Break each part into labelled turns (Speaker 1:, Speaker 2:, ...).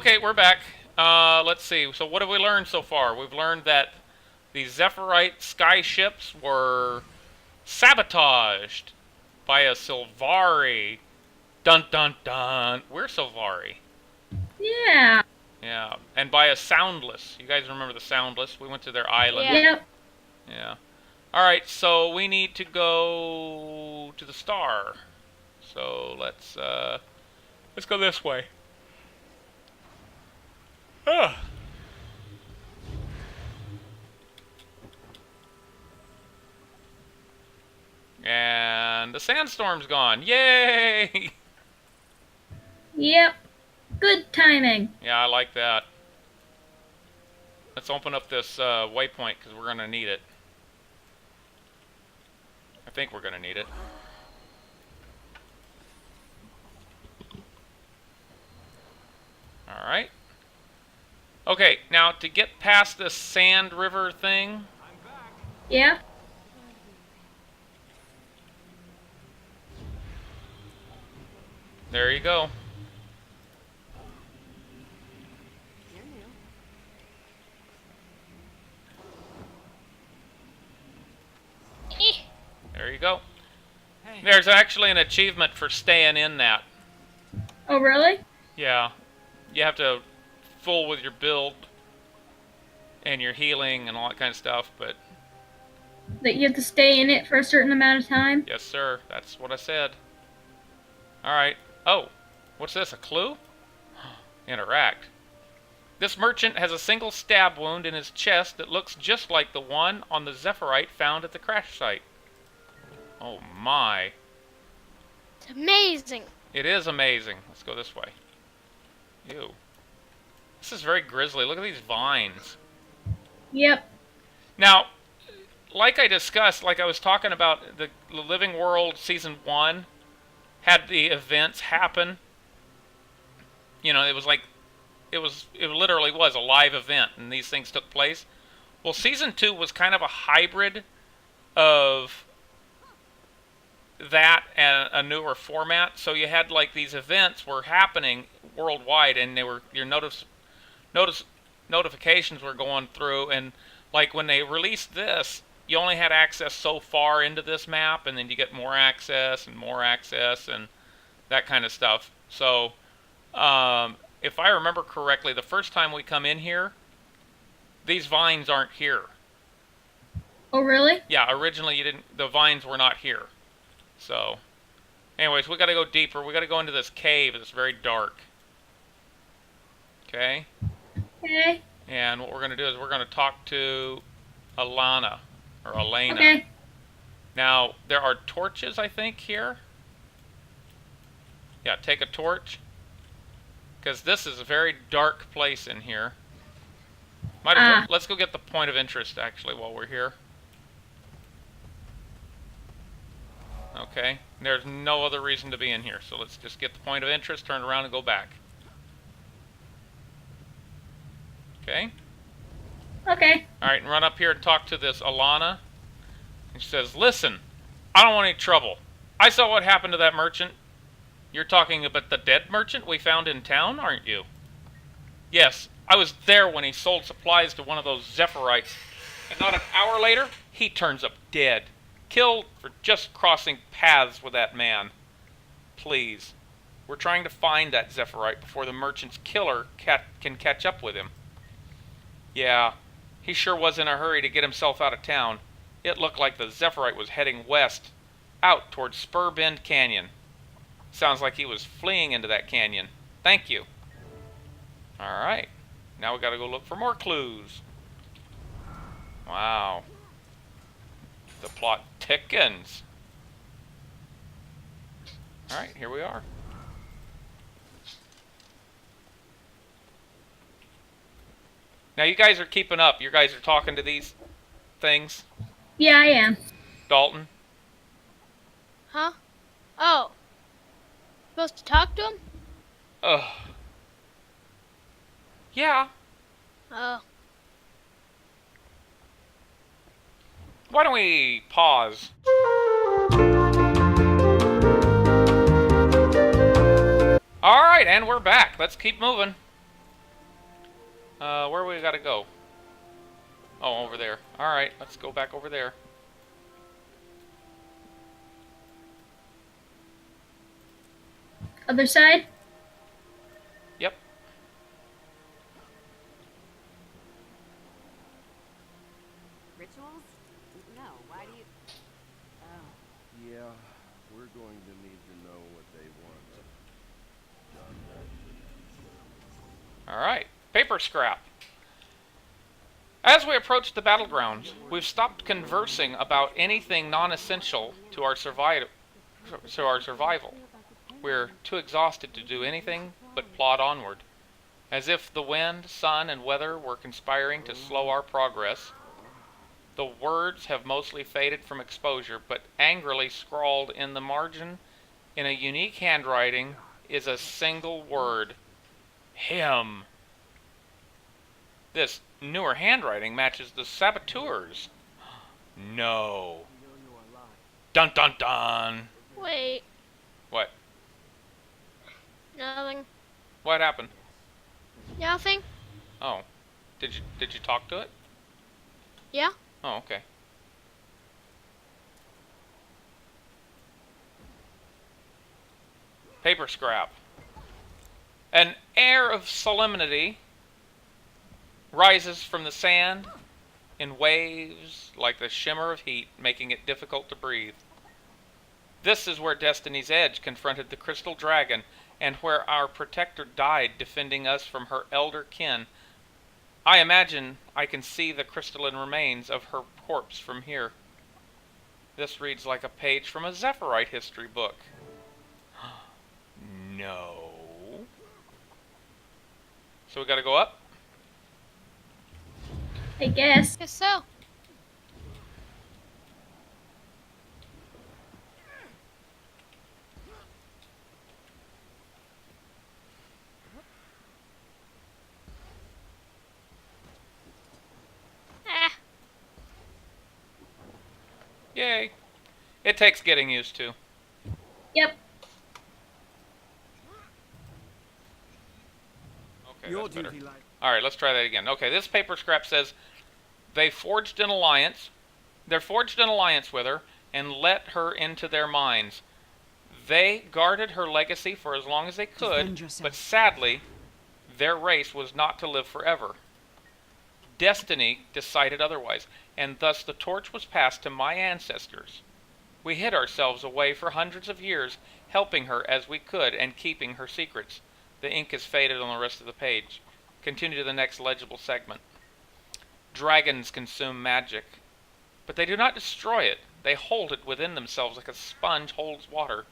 Speaker 1: Okay, we're back. Let's see. So what have we learned so far? We've learned that the Zephyrite sky ships were sabotaged by a Sylvari. Dun dun dun. We're Sylvari.
Speaker 2: Yeah.
Speaker 1: Yeah, and by a Soundless. You guys remember the Soundless? We went to their island.
Speaker 2: Yeah. Yep.
Speaker 1: Yeah. Alright, so we need to go to the star. So let's go this way. Ugh. And the sandstorm's gone. Yay!
Speaker 2: Yep. Good timing.
Speaker 1: Yeah, I like that. Let's open up this waypoint because we're going to need it. I think we're going to need it. Alright. Okay, now to get past this sand river thing.
Speaker 2: Yep.
Speaker 1: There you go. There you go. There's actually an achievement for staying in that.
Speaker 2: Oh, really?
Speaker 1: Yeah. You have to full with your build and your healing and all that kind of stuff, but...
Speaker 2: That you have to stay in it for a certain amount of time?
Speaker 1: Yes, sir. That's what I said. Alright. Oh. What's this? A clue? Interact. This merchant has a single stab wound in his chest that looks just like the one on the Zephyrite found at the crash site. Oh my.
Speaker 3: It's amazing.
Speaker 1: It is amazing. Let's go this way. Ew. This is very grisly. Look at these vines.
Speaker 2: Yep.
Speaker 1: Now, like I discussed, like I was talking about, the Living World Season 1 had the events happen. You know, it was like, it literally was a live event, and these things took place. Well, Season 2 was kind of a hybrid of that and a newer format. So you had like these events were happening worldwide, and they were your notifications were going through, and like when they released this, you only had access so far into this map, and then you get more access and that kind of stuff. So if I remember correctly, the first time we come in here, these vines aren't here.
Speaker 2: Oh, really?
Speaker 1: Yeah, originally the vines were not here. So, anyways, we got to go deeper. We got to go into this cave. It's very dark. Okay?
Speaker 2: Okay.
Speaker 1: And what we're going to do is we're going to talk to Alana, or Elena.
Speaker 2: Okay.
Speaker 1: Now, there are torches, I think, here. Yeah, take a torch. Because this is a very dark place in here. Let's go get the point of interest, actually, while we're here. Okay, there's no other reason to be in here, so let's just get the point of interest, turn around, and go back. Okay?
Speaker 2: Okay.
Speaker 1: Alright, and run up here and talk to this Alana. And she says, listen, I don't want any trouble. I saw what happened to that merchant. You're talking about the dead merchant we found in town, aren't you? Yes, I was there when he sold supplies to one of those Zephyrites. And not an hour later, he turns up dead. Killed for just crossing paths with that man. Please. We're trying to find that Zephyrite before the merchant's killer can catch up with him. Yeah, he sure was in a hurry to get himself out of town. It looked like the Zephyrite was heading west, out towards Spur Bend Canyon. Sounds like he was fleeing into that canyon. Thank you. Alright. Now we gotta go look for more clues. Wow. The plot thickens. Alright, here we are. Now you guys are keeping up. You guys are talking to these things.
Speaker 2: Yeah, I am.
Speaker 1: Dalton?
Speaker 3: Huh? Oh. Supposed to talk to him?
Speaker 1: Ugh. Yeah.
Speaker 3: Oh.
Speaker 1: Why don't we pause? Alright, and we're back. Let's keep moving. Where we gotta go? Oh, over there. Alright, let's go back over there.
Speaker 2: Other side?
Speaker 1: Yep.
Speaker 4: Rituals? No, why do you... Oh.
Speaker 5: Yeah, we're going to need to know what they want.
Speaker 1: Alright. Paper scrap. As we approach the battlegrounds, we've stopped conversing about anything non-essential to our survival. We're too exhausted to do anything but plod onward, as if the wind, sun, and weather were conspiring to slow our progress. The words have mostly faded from exposure, but angrily scrawled in the margin in a unique handwriting is a single word: him. This newer handwriting matches the saboteurs. No. Dun dun dun.
Speaker 3: Wait.
Speaker 1: What?
Speaker 3: Nothing.
Speaker 1: What happened?
Speaker 3: Nothing.
Speaker 1: Oh. Did you talk to it?
Speaker 3: Yeah.
Speaker 1: Oh, okay. Paper scrap. An air of solemnity rises from the sand in waves like the shimmer of heat, making it difficult to breathe. This is where Destiny's Edge confronted the crystal dragon, and where our protector died defending us from her elder kin. I imagine I can see the crystalline remains of her corpse from here. This reads like a page from a Zephyrite history book. No. So we gotta go up?
Speaker 2: I guess.
Speaker 3: Guess so. Ah.
Speaker 1: Yay. It takes getting used to.
Speaker 2: Yep.
Speaker 1: Okay, that's better. Alright, let's try that again. Okay, this paper scrap says they're forged an alliance with her and let her into their minds. They guarded her legacy for as long as they could, but sadly, their race was not to live forever. Destiny decided otherwise, and thus the torch was passed to my ancestors. We hid ourselves away for hundreds of years, helping her as we could and keeping her secrets. The ink is faded on the rest of the page. Continue to the next legible segment. Dragons consume magic, but they do not destroy it. They hold it within themselves like a sponge holds water.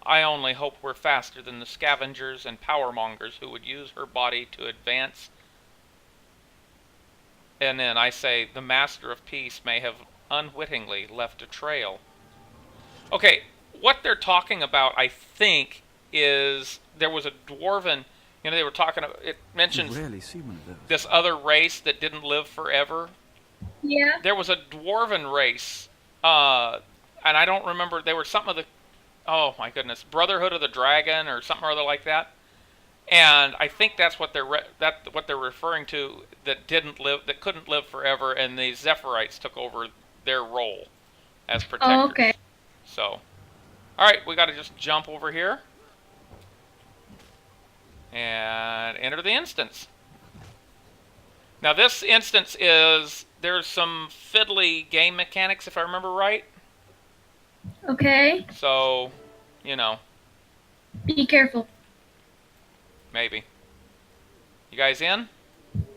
Speaker 1: I only hope we're faster than the scavengers and powermongers who would use her body to advance. And then I say, the Master of Peace may have unwittingly left a trail. Okay, what they're talking about, I think, is there was a dwarven, they were talking about, it mentions this other race that didn't live forever.
Speaker 2: Yeah.
Speaker 1: There was a dwarven race, and I don't remember, they were something of the, oh my goodness, Brotherhood of the Dragon or something or other like that. And I think that's what they're referring to, that couldn't live forever, and the Zephyrite took over their role as protectors.
Speaker 2: Oh, okay.
Speaker 1: So, alright, we gotta just jump over here and enter the instance. Now this instance there's some fiddly game mechanics, if I remember right.
Speaker 2: Okay.
Speaker 1: So,
Speaker 2: Be careful.
Speaker 1: maybe. You guys in?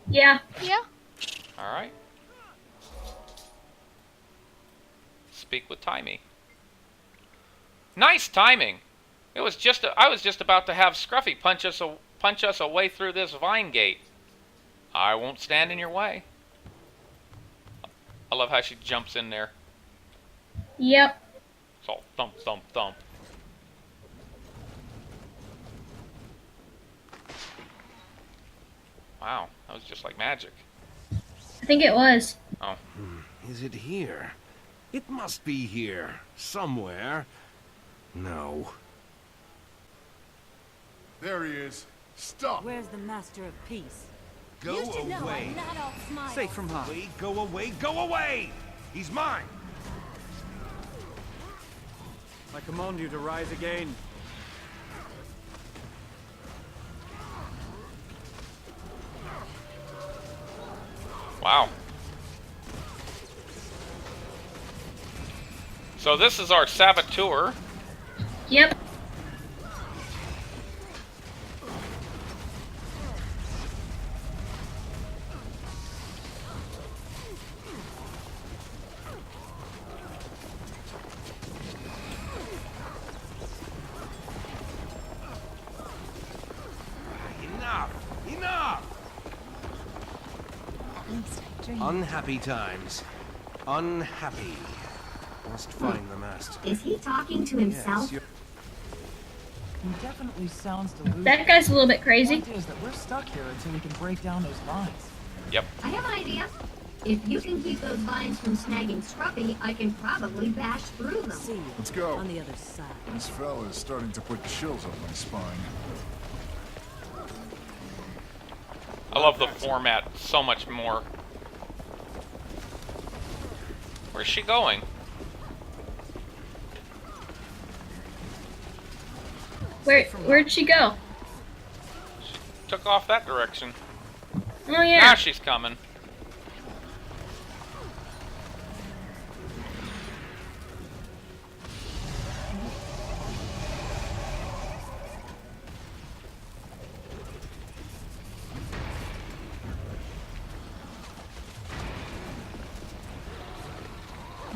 Speaker 2: Yeah.
Speaker 3: Yeah.
Speaker 1: Alright. Speak with Timey. Nice timing! I was just about to have Scruffy punch us away through this vine gate. I won't stand in your way. I love how she jumps in there.
Speaker 2: Yep.
Speaker 1: It's all thump, thump, thump. Wow, that was just like magic.
Speaker 2: I think it was.
Speaker 1: Oh.
Speaker 5: Is it here? It must be here. Somewhere. No.
Speaker 6: There he is. Stop!
Speaker 4: Where's the Master of Peace?
Speaker 5: Go
Speaker 4: You should know
Speaker 5: away.
Speaker 4: I'm not all smiles.
Speaker 6: Safe from harm.
Speaker 5: Wait, go away, go away! He's mine!
Speaker 6: I command you to rise again.
Speaker 1: Wow. So this is our saboteur.
Speaker 2: Yep.
Speaker 5: Enough! Enough! Unhappy times. Unhappy. Must find the master.
Speaker 7: Is he talking to himself?
Speaker 5: Yes,
Speaker 8: He definitely sounds delusional.
Speaker 2: That guy's a little bit
Speaker 8: The
Speaker 2: crazy.
Speaker 8: point is that we're stuck here until we can break down those vines.
Speaker 1: Yep.
Speaker 7: I have an idea. If you can keep those vines from snagging Scruffy, I can probably bash through them.
Speaker 4: See you
Speaker 9: Let's go.
Speaker 4: on the other side.
Speaker 9: This fella is starting to put the chills up my spine.
Speaker 1: I love the format so much more. Where's she going?
Speaker 2: Where'd she go?
Speaker 1: She took off that direction.
Speaker 2: Oh yeah.
Speaker 1: Now she's coming.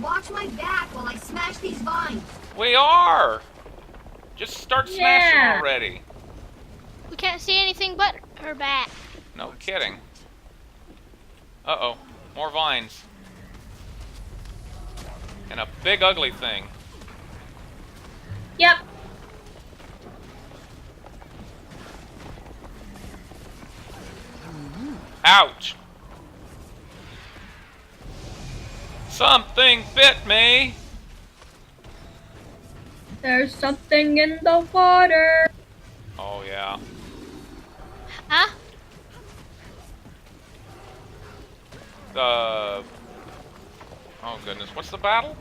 Speaker 7: Watch my back while I smash these vines.
Speaker 1: We are! Just start smashing
Speaker 2: Yeah.
Speaker 1: already.
Speaker 3: We can't see anything but her back.
Speaker 1: No kidding. Uh-oh. More vines. And a big ugly thing.
Speaker 2: Yep.
Speaker 1: Ouch! Something bit me!
Speaker 2: There's something in the water.
Speaker 1: Oh yeah.
Speaker 3: Huh?
Speaker 1: Oh goodness, what's the battle?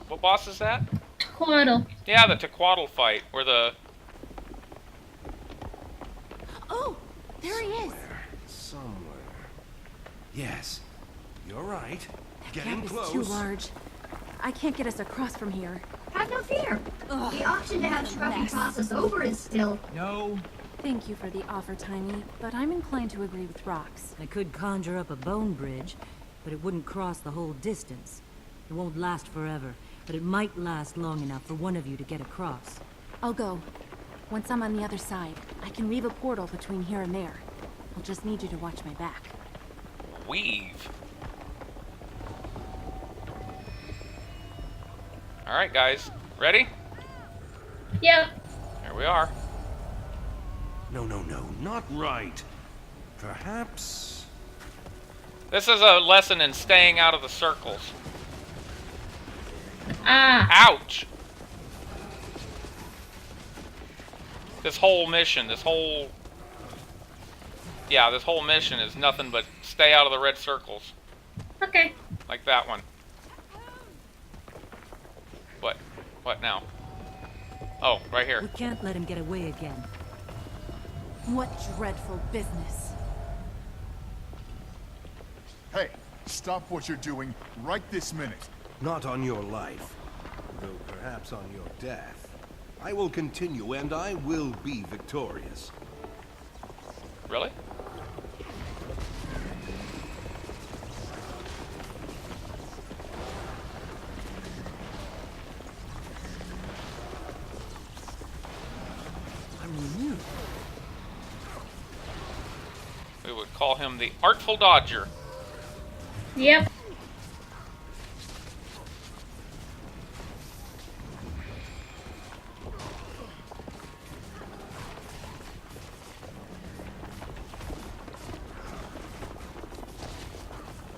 Speaker 1: What boss is that?
Speaker 2: Twaddle.
Speaker 1: Yeah, the Tequatl fight, where the...
Speaker 4: Oh, there he is.
Speaker 5: somewhere. Yes, you're right.
Speaker 4: That
Speaker 5: Getting
Speaker 4: gap is
Speaker 5: close.
Speaker 4: too large. I can't get us across from here.
Speaker 7: Have no fear.
Speaker 4: Ugh,
Speaker 7: The option to have Scruffy
Speaker 4: mess.
Speaker 7: cross us over is still...
Speaker 8: No.
Speaker 4: Thank you for the offer, Tiny, but I'm inclined to agree with Rox.
Speaker 10: I could conjure up a bone bridge, but it wouldn't cross the whole distance. It won't last forever, but it might last long enough for one of you to get across.
Speaker 4: I'll go. Once I'm on the other side, I can weave a portal between here and there. I'll just need you to watch my back.
Speaker 1: Weave. Alright guys, ready?
Speaker 2: Yep.
Speaker 1: Here we are.
Speaker 5: No, not right. Perhaps...
Speaker 1: This is a lesson in staying out of the circles.
Speaker 2: Ah.
Speaker 1: Ouch! This whole mission, this whole mission is nothing but stay out of the red circles.
Speaker 2: Okay.
Speaker 1: Like that one. What? What now? Oh, right here.
Speaker 10: We can't let him get away again.
Speaker 4: What dreadful business.
Speaker 9: Hey, stop what you're doing right this minute.
Speaker 5: Not on your life, though perhaps on your death. I will continue, and I will be victorious.
Speaker 1: Really? We would call him the Artful Dodger.
Speaker 2: Yep.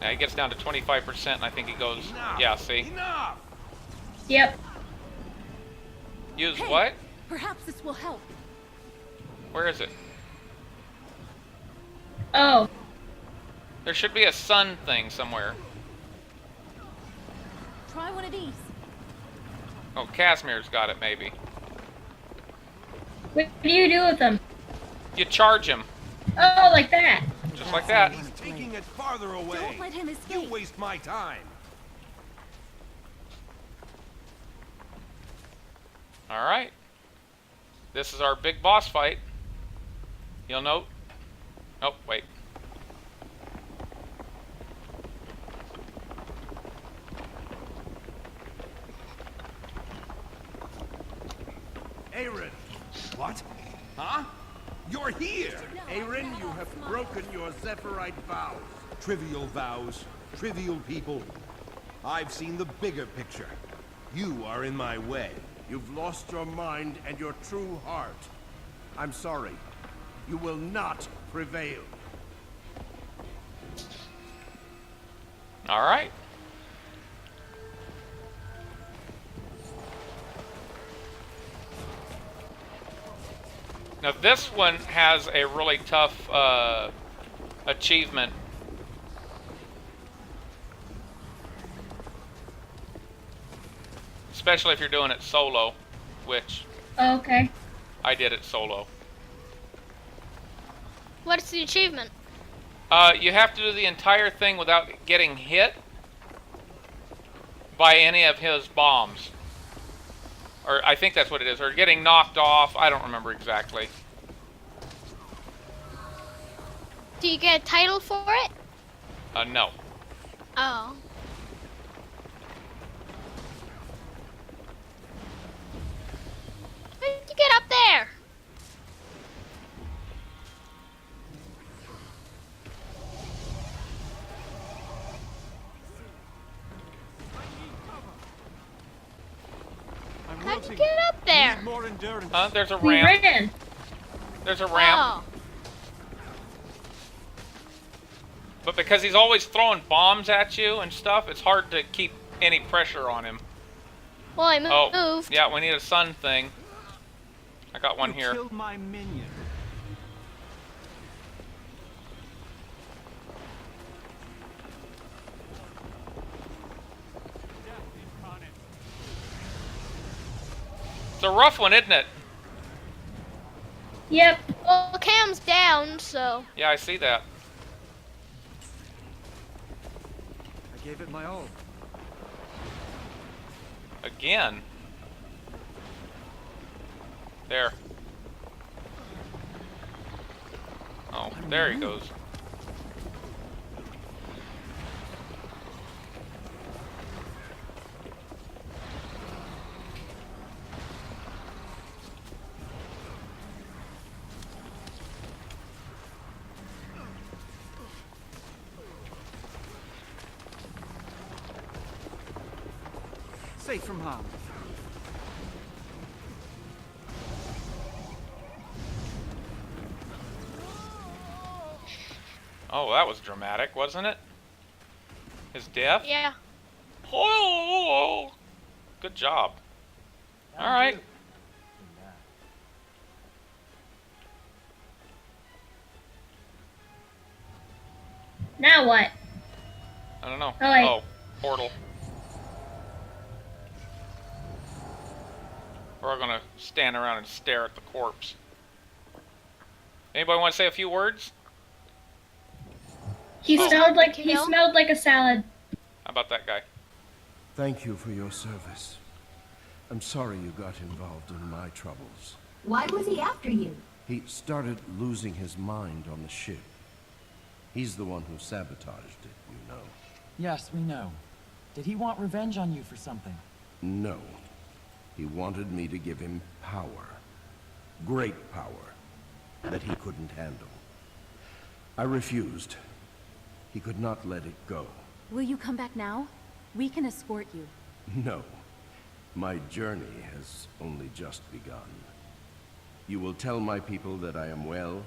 Speaker 1: Now he gets down to 25%, and I think he goes,
Speaker 5: Enough!
Speaker 1: yeah, see?
Speaker 5: Enough!
Speaker 2: Yep.
Speaker 1: Use
Speaker 4: Hey,
Speaker 1: what?
Speaker 4: Perhaps this will help.
Speaker 1: Where is it?
Speaker 2: Oh.
Speaker 1: There should be a sun thing somewhere.
Speaker 4: Try one of these.
Speaker 1: Oh, Casimir's got it, maybe.
Speaker 2: What do you do with them?
Speaker 1: You charge him,
Speaker 2: Oh, like that.
Speaker 1: just like that.
Speaker 5: He's taking it farther away.
Speaker 4: Don't let him
Speaker 5: You
Speaker 4: escape.
Speaker 5: waste my time.
Speaker 1: Alright. This is our big boss fight. You'll note. Oh, wait.
Speaker 5: Aaron! What? Huh? You're here! Aaron, you have broken your Zephyrite vows. Trivial vows. Trivial people. I've seen the bigger picture. You are in my way. You've lost your mind and your true heart. I'm sorry. You will not prevail.
Speaker 1: Alright. Now this one has a really tough achievement. Especially if you're doing it solo, which
Speaker 2: Oh, okay.
Speaker 1: I did it solo.
Speaker 3: What's the achievement?
Speaker 1: You have to do the entire thing without getting hit by any of his bombs. Or I think that's what it is. Or getting knocked off. I don't remember exactly.
Speaker 3: Do you get a title for it?
Speaker 1: No.
Speaker 3: Oh. How did you get up there? How'd you get up there?
Speaker 6: Need more endurance.
Speaker 1: There's a
Speaker 2: We
Speaker 1: ramp.
Speaker 2: ran.
Speaker 1: There's a ramp.
Speaker 3: Oh.
Speaker 1: But because he's always throwing bombs at you and stuff, it's hard to keep any pressure on him.
Speaker 3: Well, I
Speaker 1: Oh,
Speaker 3: moved.
Speaker 1: yeah, we need a sun thing. I got one
Speaker 6: You
Speaker 1: here.
Speaker 6: killed my minion.
Speaker 1: It's a rough one, isn't it?
Speaker 2: Yep.
Speaker 3: Well, Cam's down, so.
Speaker 1: Yeah, I see that.
Speaker 6: I gave it my all.
Speaker 1: Again. There. Oh, there he goes.
Speaker 6: Safe from harm.
Speaker 1: Oh, that was dramatic, wasn't it? His death?
Speaker 3: Yeah.
Speaker 1: Oh, good job. All right.
Speaker 2: Now what?
Speaker 1: I don't know.
Speaker 2: Oh, wait.
Speaker 1: Oh, portal. We're gonna stand around and stare at the corpse. Anybody want to say a few words?
Speaker 2: He
Speaker 3: Oh.
Speaker 2: smelled like
Speaker 3: Kill?
Speaker 2: a salad.
Speaker 1: How about that guy?
Speaker 5: Thank you for your service. I'm sorry you got involved in my troubles.
Speaker 7: Why was he after you?
Speaker 5: He started losing his mind on the ship. He's the one who sabotaged it, you know.
Speaker 8: Yes, we know. Did he want revenge on you for something?
Speaker 5: No. He wanted me to give him power. Great power. That he couldn't handle. I refused. He could not let it go.
Speaker 4: Will you come back now? We can escort you.
Speaker 5: No. My journey has only just begun. You will tell my people that I am well,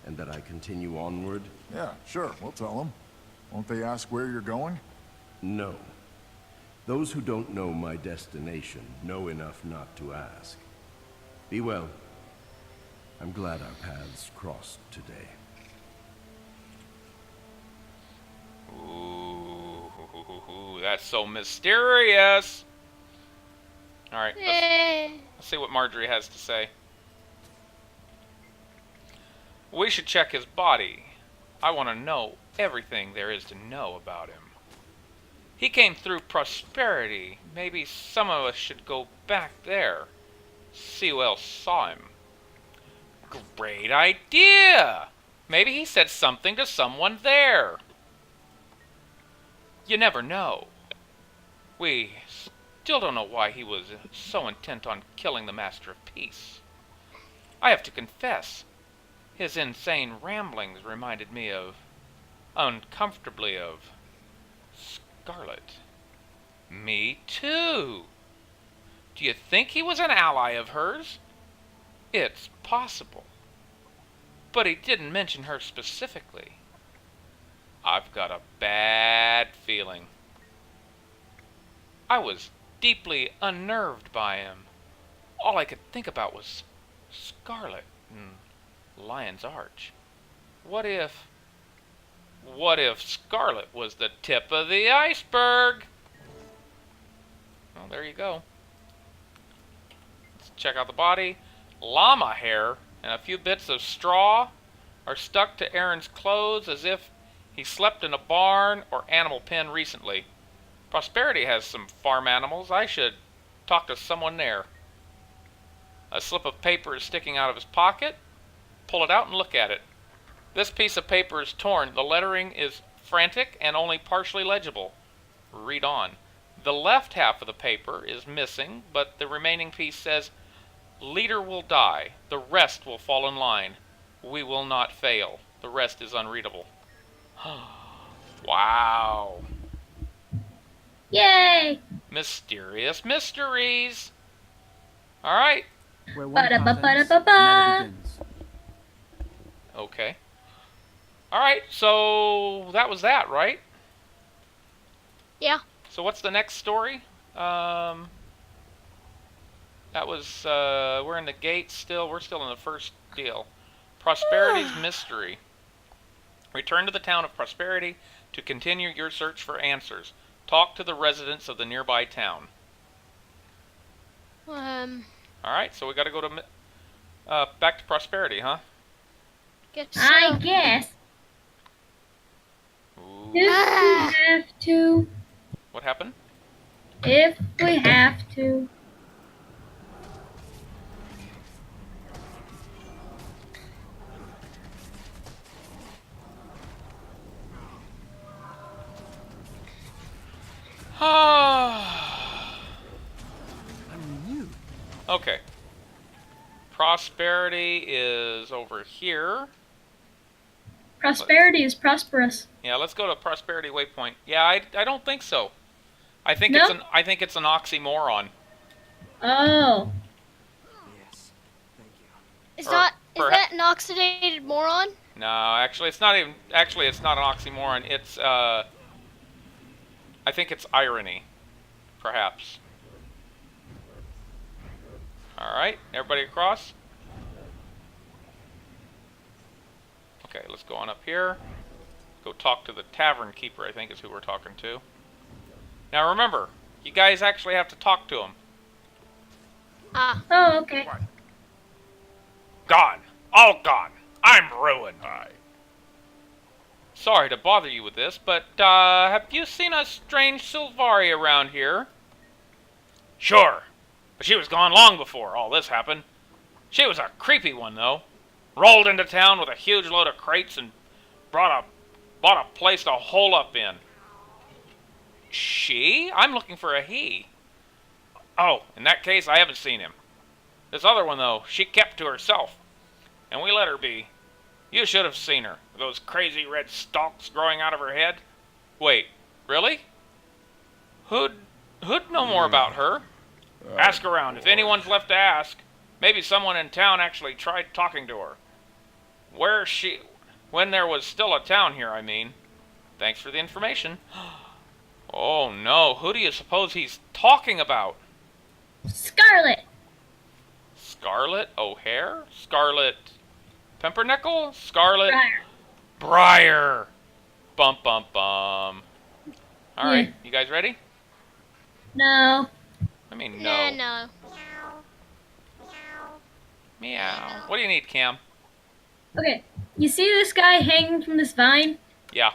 Speaker 5: and that I continue onward?
Speaker 9: Yeah, sure, we'll tell them. Won't they ask where you're going?
Speaker 5: No. Those who don't know my destination know enough not to ask. Be well. I'm glad our paths crossed today.
Speaker 1: Ooh, that's so mysterious. All right, let's see what Marjorie has to say. We should check his body. I want to know everything there is to know about him. He came through Prosperity. Maybe some of us should go back there. See who else saw him. Great idea! Maybe he said something to someone there. You never know. We still don't know why he was so intent on killing the Master of Peace. I have to confess, his insane ramblings reminded me uncomfortably of Scarlet. Me too. Do you think he was an ally of hers? It's possible. But he didn't mention her specifically. I've got a bad feeling. I was deeply unnerved by him. All I could think about was Scarlet and Lion's Arch. What if Scarlet was the tip of the iceberg? Well, there you go. Let's check out the body. Llama hair and a few bits of straw are stuck to Aaron's clothes as if he slept in a barn or animal pen recently. Prosperity has some farm animals. I should talk to someone there. A slip of paper is sticking out of his pocket. Pull it out and look at it. This piece of paper is torn. The lettering is frantic and only partially legible. Read on. The left half of the paper is missing, but the remaining piece says, "Leader will die. The rest will fall in line. We will not fail." The rest is unreadable. Wow.
Speaker 2: Yay!
Speaker 1: Mysterious mysteries. All right.
Speaker 6: Where one
Speaker 2: Ba-da-ba-ba-da-ba-ba.
Speaker 6: comments, another begins.
Speaker 1: Okay. All right. So that was that, right?
Speaker 3: Yeah.
Speaker 1: So what's the next story? That was we're in the gate still. We're still in the first deal. Prosperity's mystery. Return to the town of Prosperity to continue your search for answers. Talk to the residents of the nearby town. All right, so we got to go to back to Prosperity, huh?
Speaker 3: Guess so.
Speaker 2: I guess.
Speaker 1: Ooh.
Speaker 2: If we have to.
Speaker 1: What happened?
Speaker 2: If we have to.
Speaker 1: Okay. Prosperity is over here.
Speaker 2: Prosperity is prosperous.
Speaker 1: Yeah, let's go to Prosperity Waypoint. Yeah, I don't think so. I think
Speaker 2: No?
Speaker 1: it's an oxymoron.
Speaker 2: Oh.
Speaker 6: Yes, thank you.
Speaker 3: Is
Speaker 1: Or
Speaker 3: that
Speaker 1: perha-
Speaker 3: an oxidated moron?
Speaker 1: No, actually it's not even it's not an oxymoron. It's I think it's irony, perhaps. All right, everybody across? Okay, let's go on up here. Go talk to the tavern keeper, I think is who we're talking to. Now remember, you guys actually have to talk to him.
Speaker 3: Ah.
Speaker 2: Oh, okay.
Speaker 1: Gone. All gone. I'm ruined. Sorry to bother you with this, but have you seen a strange Sylvari around here? Sure, but she was gone long before all this happened. She was a creepy one, though. Rolled into town with a huge load of crates and bought a place to hole up in. She? I'm looking for a he. Oh, in that case, I haven't seen him. This other one, though, she kept to herself, and we let her be. You should have seen her, with those crazy red stalks growing out of her head. Wait, really? Who'd know more about her? Ask around, if anyone's left to ask. Maybe someone in town actually tried talking to her. When there was still a town here, I mean. Thanks for the information. Oh no, who do you suppose he's talking about?
Speaker 2: Scarlet.
Speaker 1: Scarlet O'Hare? Scarlet Pumpernickel? Scarlet
Speaker 2: Briar.
Speaker 1: Briar. Bum, bum, bum. Alright, you guys ready?
Speaker 2: No.
Speaker 1: I mean, no.
Speaker 3: No.
Speaker 1: Meow. What do you need, Cam?
Speaker 2: Okay. You see this guy hanging from this vine?
Speaker 1: Yeah.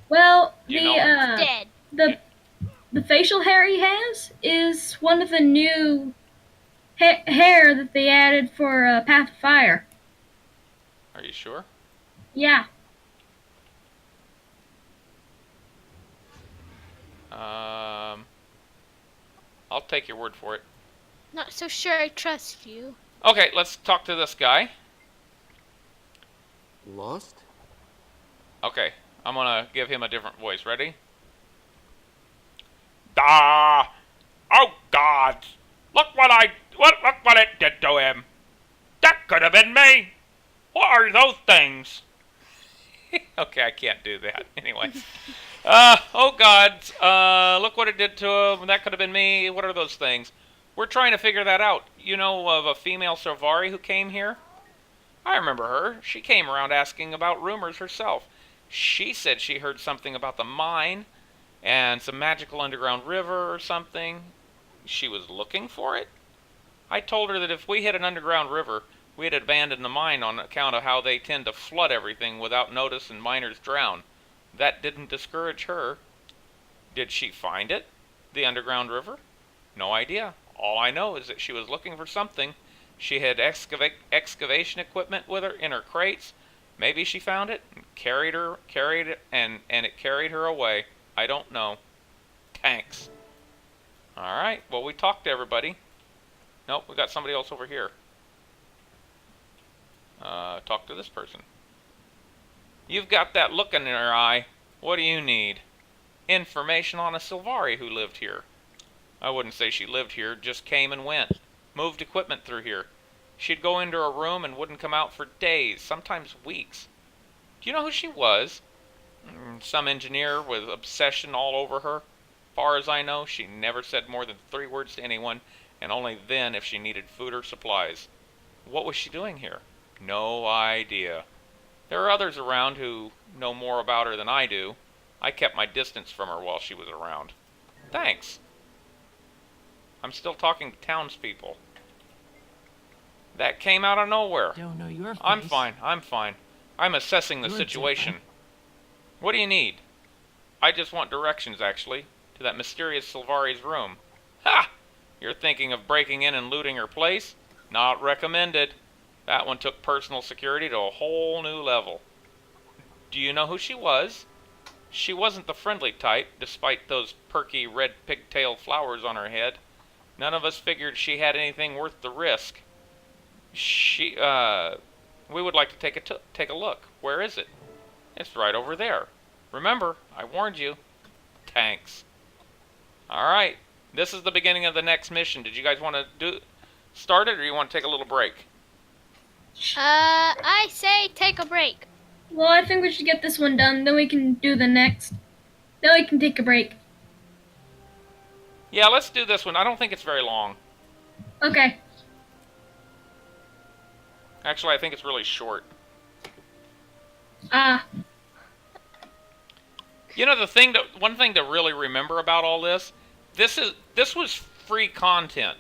Speaker 2: Well,
Speaker 1: Do you know him?
Speaker 3: Dead.
Speaker 2: the facial hair he has is one of the new hair that they added for Path of Fire.
Speaker 1: Are you sure?
Speaker 2: Yeah.
Speaker 1: I'll take your word for it.
Speaker 3: Not so sure I trust you.
Speaker 1: Okay, let's talk to this guy.
Speaker 6: Lost?
Speaker 1: Okay, I'm gonna give him a different voice. Ready? Ah! Oh God! Look what it did to him. That could have been me. What are those things? Okay, I can't do that. Anyways. Oh God! Look what it did to him. That could have been me. What are those things? We're trying to figure that out. You know of a female Sylvari who came here? I remember her. She came around asking about rumors herself. She said she heard something about the mine and some magical underground river or something. She was looking for it. I told her that if we hit an underground river, we'd abandon the mine on account of how they tend to flood everything without notice and miners drown. That didn't discourage her. Did she find it? The underground river? No idea. All I know is that she was looking for something. She had excavation equipment with her in her crates. Maybe she found it and carried it carried her away. I don't know. Thanks. Alright, well, we talked to everybody. Nope, we got somebody else over here. Talk to this person. You've got that look in your eye. What do you need? Information on a Sylvari who lived here. I wouldn't say she lived here, just came and went. Moved equipment through here. She'd go into a room and wouldn't come out for days, sometimes weeks. Do you know who she was? Some engineer with obsession all over her. Far as I know, she never said more than 3 words to anyone, and only then if she needed food or supplies. What was she doing here? No idea. There are others around who know more about her than I do. I kept my distance from her while she was around. Thanks. I'm still talking to townspeople. That came out of nowhere.
Speaker 8: Don't know your face.
Speaker 1: I'm fine. I'm assessing the
Speaker 8: You're
Speaker 1: situation.
Speaker 8: different.
Speaker 1: What do you need? I just want directions, actually, to that mysterious Sylvari's room. Ha! You're thinking of breaking in and looting her place? Not recommended. That one took personal security to a whole new level. Do you know who she was? She wasn't the friendly type, despite those perky red pigtail flowers on her head. None of us figured she had anything worth the risk. We would like to take a look. Where is it? It's right over there. Remember, I warned you. Thanks. Alright, this is the beginning of the next mission. Did you guys want to start it, or you want to take a little break?
Speaker 3: I say take a break.
Speaker 2: Well, I think we should get this one done, then we can do the next. Then we can take a break.
Speaker 1: Yeah, let's do this one. I don't think it's very long.
Speaker 2: Okay.
Speaker 1: Actually, I think it's really short. You know, one thing to really remember about all this, this was free content.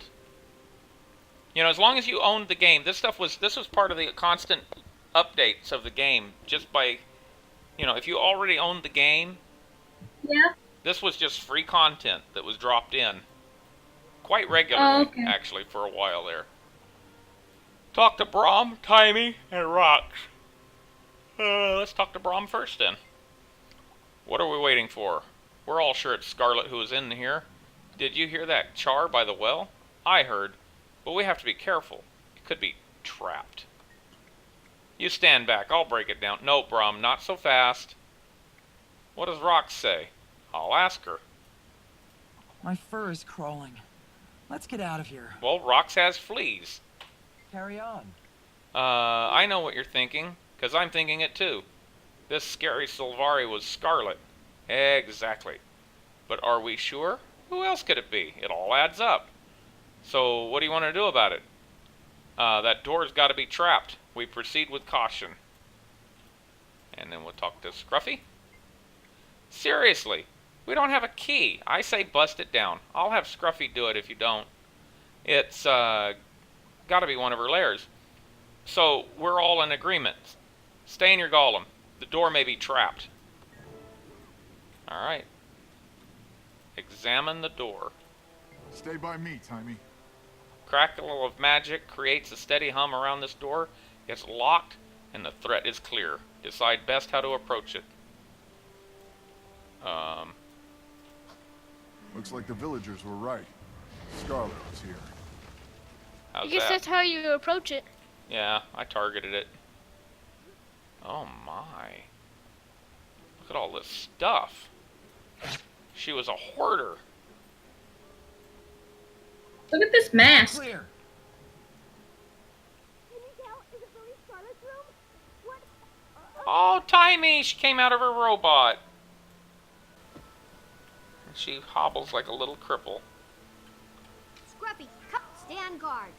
Speaker 1: You know, as long as you owned the game, this was part of the constant updates of the game. Just by, you know, if you already owned the game,
Speaker 2: yeah,
Speaker 1: this was just free content that was dropped in quite regularly,
Speaker 2: okay.
Speaker 1: actually, for a while there. Talk to Brom, Timey, and Rox. Let's talk to Brom first, then. What are we waiting for? We're all sure it's Scarlet who is in here. Did you hear that char by the well? I heard, but we have to be careful. It could be trapped. You stand back, I'll break it down. No, Brom, not so fast. What does Rox say? I'll ask her.
Speaker 8: My fur is crawling. Let's get out of here.
Speaker 1: Well, Rox has fleas.
Speaker 8: Carry on.
Speaker 1: I know what you're thinking, because I'm thinking it too. This scary Sylvari was Scarlet. Exactly. But are we sure? Who else could it be? It all adds up. So, what do you want to do about it? That door's got to be trapped. We proceed with caution. And then we'll talk to Scruffy. Seriously, we don't have a key. I say bust it down. I'll have Scruffy do it if you don't. It's got to be one of her lairs. So we're all in agreement. Stay in your golem. The door may be trapped. Alright. Examine the door.
Speaker 9: Stay by me, Timey.
Speaker 1: Crackle of magic creates a steady hum around this door. It's locked, and the threat is clear. Decide best how to approach it.
Speaker 9: Looks like the villagers were right. Scarlet was here.
Speaker 1: How's
Speaker 3: I guess
Speaker 1: that?
Speaker 3: that's how you approach it.
Speaker 1: Yeah, I targeted it. Oh my. Look at all this stuff. She was a hoarder.
Speaker 2: Look at this mask.
Speaker 8: Clear.
Speaker 1: Oh, Timey! She came out of her robot. And she hobbles like a little cripple.
Speaker 7: Scruffy, come, stand guard.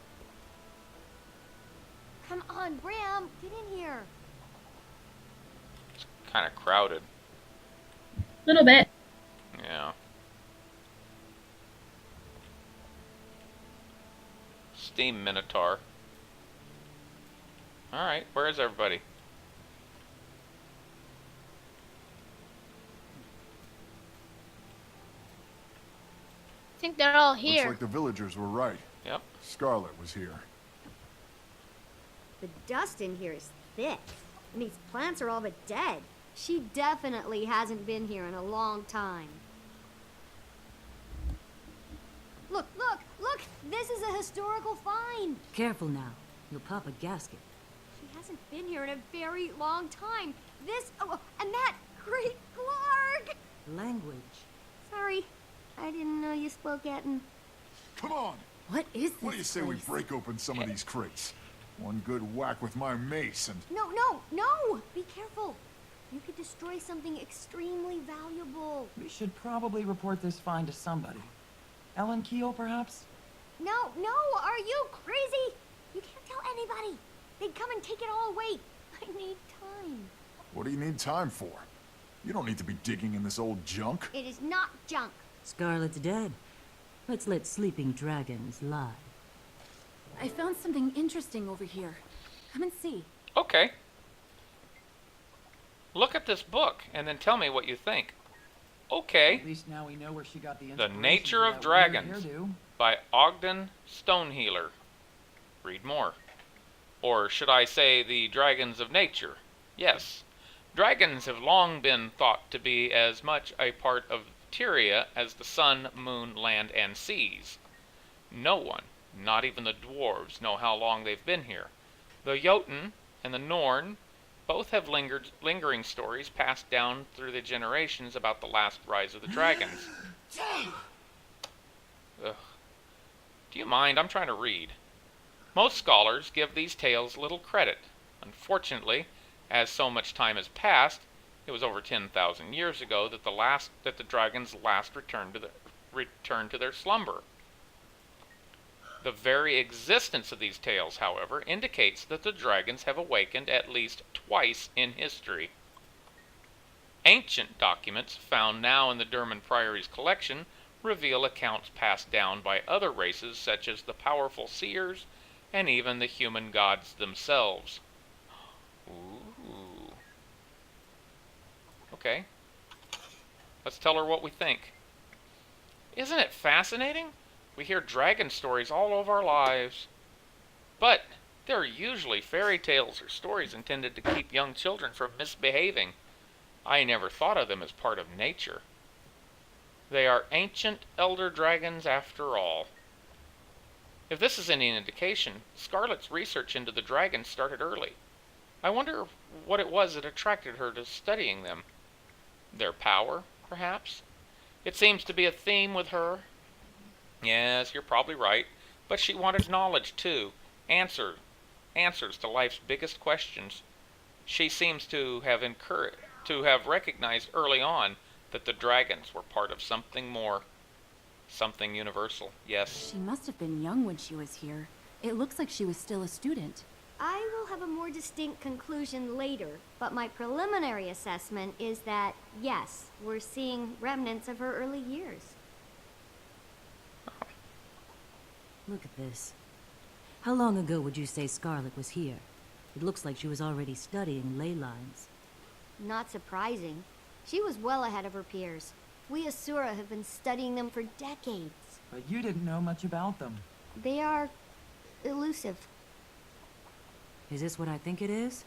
Speaker 7: Come on, Bram, get in here.
Speaker 1: It's kind of crowded.
Speaker 2: Little bit.
Speaker 1: Yeah. Steam Minotaur. Alright, where is everybody?
Speaker 3: I think they're all
Speaker 9: Looks
Speaker 3: here.
Speaker 9: like the villagers were right.
Speaker 1: Yep.
Speaker 9: Scarlet was here.
Speaker 7: The dust in here is thick, and these plants are all but dead. She definitely hasn't been here in a long time. Look, look, look! This is a historical find!
Speaker 10: Careful now. You'll pop a gasket.
Speaker 7: She hasn't been here in a very long time. This, oh, and that, great Clark!
Speaker 10: Language.
Speaker 7: Sorry, I didn't know you spoke Eton.
Speaker 9: Come on!
Speaker 4: What is this
Speaker 9: What do you say we
Speaker 4: place?
Speaker 9: break open some of these crates? One good whack with my mace and...
Speaker 7: No, no, no! Be careful! You could destroy something extremely valuable.
Speaker 8: We should probably report this find to somebody. Ellen Keel, perhaps?
Speaker 7: No, no, are you crazy? You can't tell anybody. They'd come and take it all away. I need time.
Speaker 9: What do you need time for? You don't need to be digging in this old junk.
Speaker 7: It is not junk.
Speaker 10: Scarlet's dead. Let's let sleeping dragons lie.
Speaker 4: I found something interesting over here. Come and see.
Speaker 1: Okay. Look at this book and then tell me what you think. Okay.
Speaker 8: At least now we know where she got the
Speaker 1: The
Speaker 8: inspiration
Speaker 1: Nature
Speaker 8: for
Speaker 1: of
Speaker 8: that weird
Speaker 1: Dragons
Speaker 8: hairdo.
Speaker 1: by Ogden Stonehealer. Read more. Or should I say the Dragons of Nature? Yes. Dragons have long been thought to be as much a part of Tyria as the sun, moon, land, and seas. No one, not even the dwarves, know how long they've been here. The Jotun and the Norn both have lingering stories passed down through the generations about the last rise of the dragons. Ugh. Do you mind? I'm trying to read. Most scholars give these tales little credit. Unfortunately, as so much time has passed, it was over 10,000 years ago that the dragons last returned to their slumber. The very existence of these tales, however, indicates that the dragons have awakened at least twice in history. Ancient documents found now in the Derman Priory's collection reveal accounts passed down by other races such as the powerful seers and even the human gods themselves. Ooh. Okay. Let's tell her what we think. Isn't it fascinating? We hear dragon stories all over our lives. But they're usually fairy tales or stories intended to keep young children from misbehaving. I never thought of them as part of nature. They are ancient elder dragons after all. If this is any indication, Scarlet's research into the dragons started early. I wonder what it was that attracted her to studying them. Their power, perhaps? It seems to be a theme with her. Yes, you're probably right, but she wanted knowledge too, answers to life's biggest questions. She seems to have recognized early on that the dragons were part of something more, something universal. Yes.
Speaker 4: She must have been young when she was here. It looks like she was still a student.
Speaker 7: I will have a more distinct conclusion later, but my preliminary assessment is that, yes, we're seeing remnants of her early years.
Speaker 10: Look at this. How long ago would you say Scarlet was here? It looks like she was already studying ley lines.
Speaker 7: Not surprising. She was well ahead of her peers. We Asura have been studying them for decades.
Speaker 8: But you didn't know much about them.
Speaker 7: They are elusive.
Speaker 10: Is this what I think it is?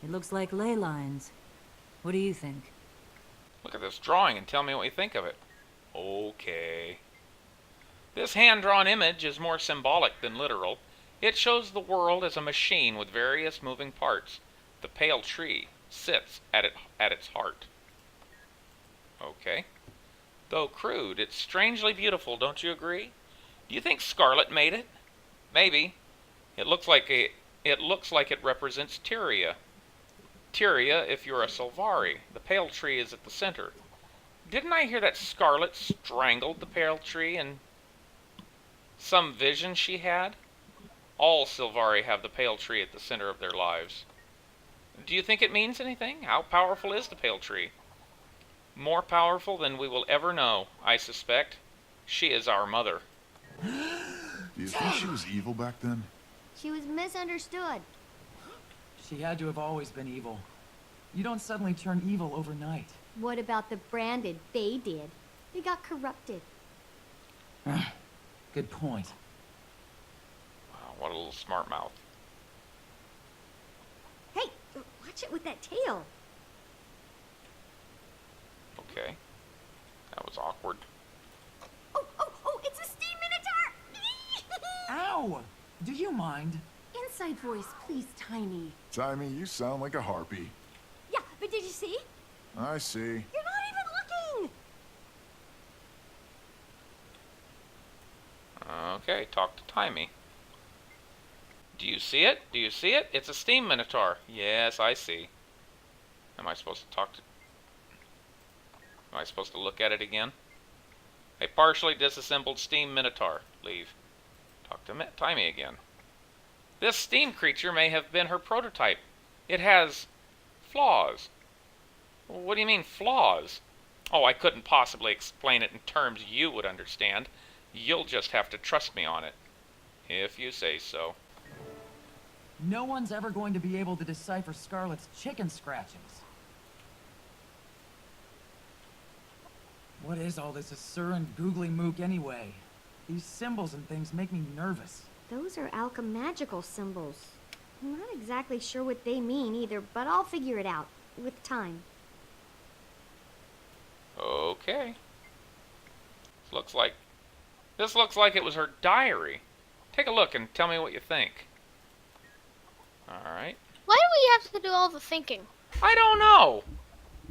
Speaker 10: It looks like ley lines. What do you think?
Speaker 1: Look at this drawing and tell me what you think of it. Okay. This hand-drawn image is more symbolic than literal. It shows the world as a machine with various moving parts. The pale tree sits at its heart. Okay. Though crude, it's strangely beautiful, don't you agree? Do you think Scarlet made it? Maybe. It looks like it represents Tyria. Tyria, if you're a Sylvari. The pale tree is at the center. Didn't I hear that Scarlet strangled the pale tree in some vision she had? All Sylvari have the pale tree at the center of their lives. Do you think it means anything? How powerful is the pale tree? More powerful than we will ever know, I suspect. She is our mother.
Speaker 9: Do you think she was evil back then?
Speaker 7: She was misunderstood.
Speaker 8: She had to have always been evil. You don't suddenly turn evil overnight.
Speaker 7: What about the branded? They did. They got corrupted.
Speaker 8: Good point.
Speaker 1: Wow, what a little smart mouth.
Speaker 7: Hey, watch it with that tail.
Speaker 1: Okay. That was awkward.
Speaker 7: Oh, it's a steam minotaur!
Speaker 8: Ow! Do you mind?
Speaker 4: Inside voice, please, Tiny.
Speaker 9: Timmy, you sound like a harpy.
Speaker 7: Yeah, but did you see?
Speaker 9: I see.
Speaker 7: You're not even looking!
Speaker 1: Okay, talk to Timmy. Do you see it? Do you see it? It's a steam minotaur. Yes, I see. Am I supposed to look at it again? A partially disassembled steam minotaur. Leave. Talk to Timmy again. This steam creature may have been her prototype. It has flaws. What do you mean, flaws? Oh, I couldn't possibly explain it in terms you would understand. You'll just have to trust me on it. If you say so.
Speaker 8: No one's ever going to be able to decipher Scarlet's chicken scratchings. What is all this Asuran googly mook anyway? These symbols and things make me nervous.
Speaker 7: Those are alchemagical symbols. I'm not exactly sure what they mean either, but I'll figure it out with time.
Speaker 1: Okay. This looks like it was her diary. Take a look and tell me what you think. Alright.
Speaker 3: Why do we have to do all the thinking?
Speaker 1: I don't know.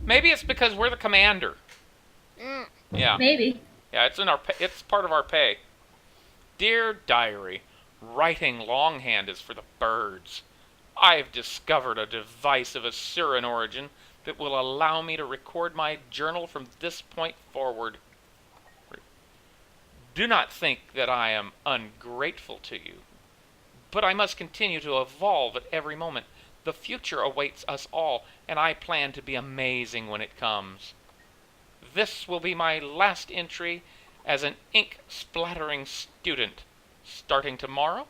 Speaker 1: Maybe it's because we're the commander. Yeah.
Speaker 2: Maybe.
Speaker 1: Yeah, it's part of our pay. Dear Diary, writing longhand is for the birds. I've discovered a device of Asuran origin that will allow me to record my journal from this point forward. Do not think that I am ungrateful to you, but I must continue to evolve at every moment. The future awaits us all, and I plan to be amazing when it comes. This will be my last entry as an ink-splattering student. Starting tomorrow,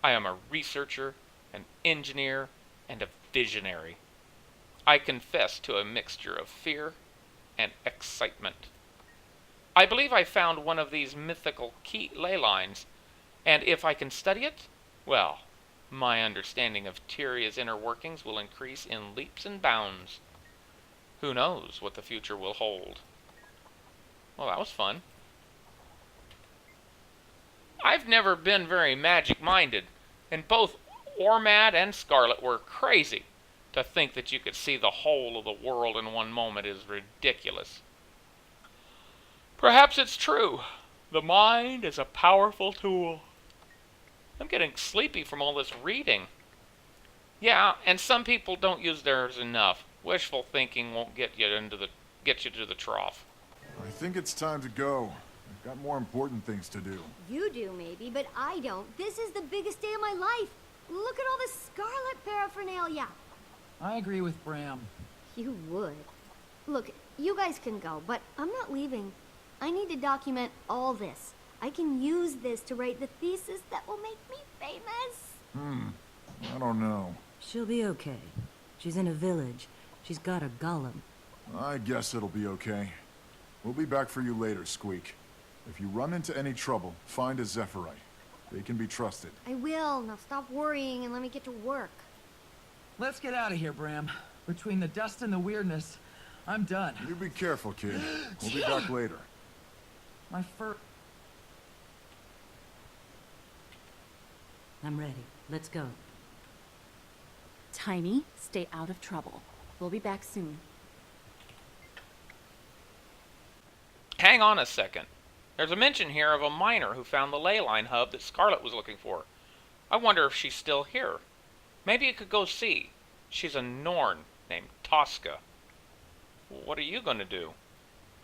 Speaker 1: I am a researcher, an engineer, and a visionary. I confess to a mixture of fear and excitement. I believe I found one of these mythical key ley lines, and if I can study it, well, my understanding of Tyria's inner workings will increase in leaps and bounds. Who knows what the future will hold? Well, that was fun. I've never been very magic-minded, and both Ormad and Scarlet were crazy. To think that you could see the whole of the world in one moment is ridiculous. Perhaps it's true. The mind is a powerful tool. I'm getting sleepy from all this reading. Yeah, and some people don't use theirs enough. Wishful thinking won't get you to the trough.
Speaker 9: I think it's time to go. I've got more important things to do.
Speaker 7: You do, maybe, but I don't. This is the biggest day of my life. Look at all this Scarlet paraphernalia.
Speaker 8: I agree with Bram.
Speaker 7: You would. Look, you guys can go, but I'm not leaving. I need to document all this. I can use this to write the thesis that will make me famous.
Speaker 9: I don't know.
Speaker 10: She'll be okay. She's in a village. She's got a golem.
Speaker 9: I guess it'll be okay. We'll be back for you later, Squeak. If you run into any trouble, find a Zephyrite. They can be trusted.
Speaker 7: I will. Now stop worrying and let me get to work.
Speaker 8: Let's get out of here, Bram. Between the dust and the weirdness, I'm done.
Speaker 9: You be careful, kid. We'll be back later.
Speaker 8: My fur...
Speaker 10: I'm ready. Let's go.
Speaker 4: Tiny, stay out of trouble. We'll be back soon.
Speaker 1: Hang on a second. There's a mention here of a miner who found the ley line hub that Scarlet was looking for. I wonder if she's still here. Maybe you could go see. She's a Norn named Tosca. What are you going to do?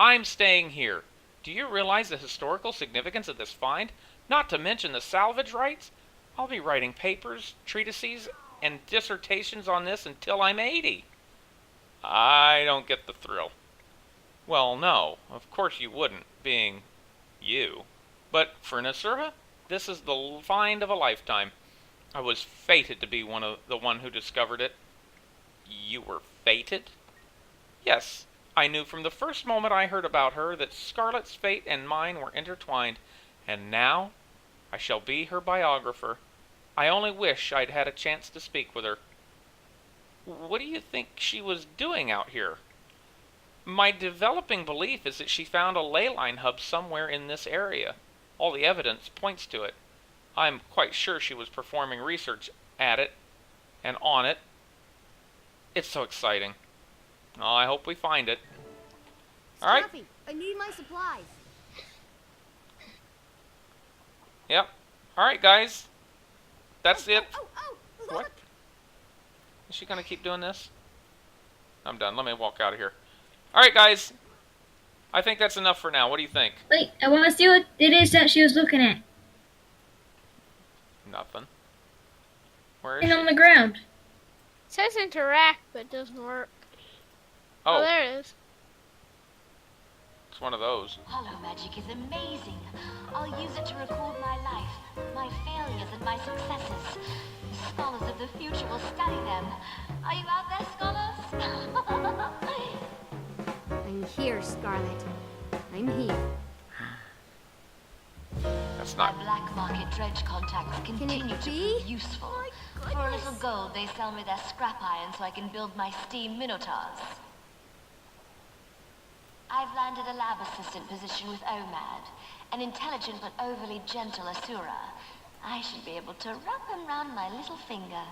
Speaker 1: I'm staying here. Do you realize the historical significance of this find? Not to mention the salvage rights? I'll be writing papers, treatises, and dissertations on this until I'm 80. I don't get the thrill. Well, no, of course you wouldn't, being you. But for Nasura, this is the find of a lifetime. I was fated to be the one who discovered it. You were fated? Yes, I knew from the first moment I heard about her that Scarlet's fate and mine were intertwined, and now I shall be her biographer. I only wish I'd had a chance to speak with her. What do you think she was doing out here? My developing belief is that she found a ley line hub somewhere in this area. All the evidence points to it. I'm quite sure she was performing research at it and on it. It's so exciting. Oh, I hope we find it. All right.
Speaker 7: Scruffy, I need my supplies.
Speaker 1: Yep. All right, guys. That's it.
Speaker 7: Look.
Speaker 1: What? Is she gonna keep doing this? I'm done. Let me walk out of here. All right, guys. I think that's enough for now. What do you think?
Speaker 2: Wait, I want to see what it is that she was looking at.
Speaker 1: Nothing. Where is
Speaker 2: And
Speaker 1: she?
Speaker 2: on the ground.
Speaker 3: It says interact, but it doesn't work. Oh,
Speaker 1: Oh,
Speaker 3: there it is.
Speaker 1: it's one of those.
Speaker 11: Hollow magic is amazing. I'll use it to record my life, my failures and my successes. Scholars of the future will study them. Are you out there, scholars?
Speaker 7: I'm here, Scarlet. I'm here.
Speaker 1: That's
Speaker 11: My
Speaker 1: not.
Speaker 11: black market dredge contacts continue to
Speaker 7: be?
Speaker 11: be useful.
Speaker 7: My
Speaker 11: For a
Speaker 7: goodness.
Speaker 11: little gold, they sell me their scrap iron so I can build my steam minotaurs. I've landed a lab assistant position with OMAD, an intelligent but overly gentle Asura. I should be able to wrap him round my little finger.